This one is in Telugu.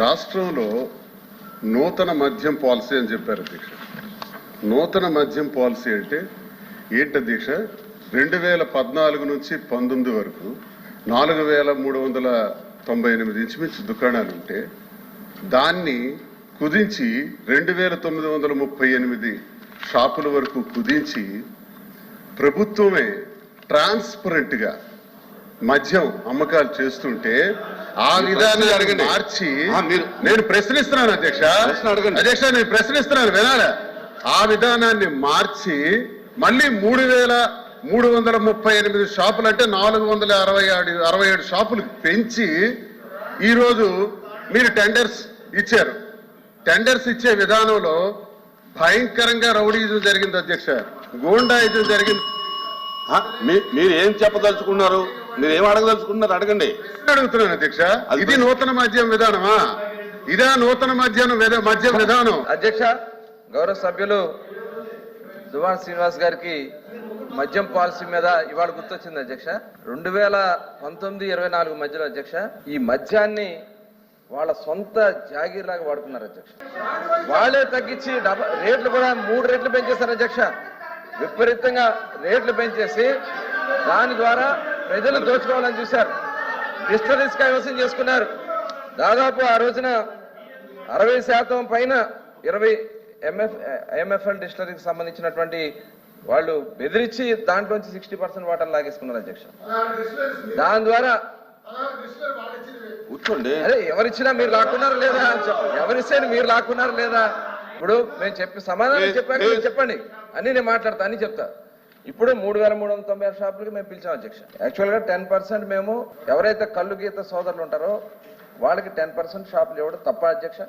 రాష్ట్రంలో నూతన మద్యం పాలసీ అని చెప్పారు అధ్యక్ష. నూతన మద్యం పాలసీ అంటే ఏంటి అధ్యక్ష? 2014 నుంచి 19 వరకు 4398 ఇంచుమించు దుకాణాలు ఉంటే దాన్ని కుదించి 2938 షాపుల వరకు కుదించి ప్రభుత్వమే ట్రాన్స్పరెంట్ గా మద్యం అమ్మకాలు చేస్తుంటే ఆ విధానాన్ని మార్చి నేను ప్రశ్నిస్తున్నాను అధ్యక్ష. నేను ప్రశ్నిస్తున్నాను, వినాలా? ఆ విధానాన్ని మార్చి మళ్ళీ 3338 షాపులు అంటే 467 షాపులు పెంచి ఈరోజు మీరు టెండర్స్ ఇచ్చారు. టెండర్స్ ఇచ్చే విధానంలో భయంకరంగా రౌడీజం జరిగింది అధ్యక్ష, గూండాయిజం జరిగింది. మీరు ఏం చెప్పదలుచుకున్నారు? మీరు ఏం అడగదలుచుకున్నారు? అడగండి. అడుగుతున్నాను అధ్యక్ష, ఇది నూతన మద్యం విధానమా? ఇదా నూతన మద్యం విధానం? అధ్యక్ష, గౌరవ సభ్యులు దువ్వాడ శ్రీనివాస్ గారికి మద్యం పాలసీ మీద ఇవాళ గుర్తొచ్చింది అధ్యక్ష. 2019-24 మధ్యలో అధ్యక్ష ఈ మద్యాన్ని వాళ్ళ సొంత జాగీర్లాగా వాడుకున్నారు అధ్యక్ష. వాళ్ళే తగ్గించి రేట్లు కూడా 3 రెట్లు పెంచేశారు అధ్యక్ష. విపరీతంగా రేట్లు పెంచేసి దాని ద్వారా ప్రజలు దోచుకోవాలని చూశారు. డిస్టరీస్ కైవసం చేసుకున్నారు. దాదాపు ఆ రోజున 60% పైన 20 ఎంఎఫ్ఎల్ డిస్టరీకి సంబంధించినటువంటి వాళ్ళు బెదిరించి దాంట్లోంచి 60% వాటర్ లాగేసుకున్నారు అధ్యక్ష. దాని ద్వారా కూర్చోండి. అదే ఎవరిచ్చినా మీరు లాక్కున్నారు లేదా? ఎవరిస్తే మీరు లాక్కున్నారు లేదా? ఇప్పుడు మేము సమాధానం చెప్పాక చెప్పండి అని నేను మాట్లాడతా అని చెప్తా. ఇప్పుడు 3396 షాపులకి మేము పిలిచాం అధ్యక్ష. యాక్చువల్గా 10% మేము ఎవరైతే కళ్ళు గీత సోదరులు ఉంటారో వాళ్ళకి 10% షాపులు ఇవ్వడం తప్ప అధ్యక్ష.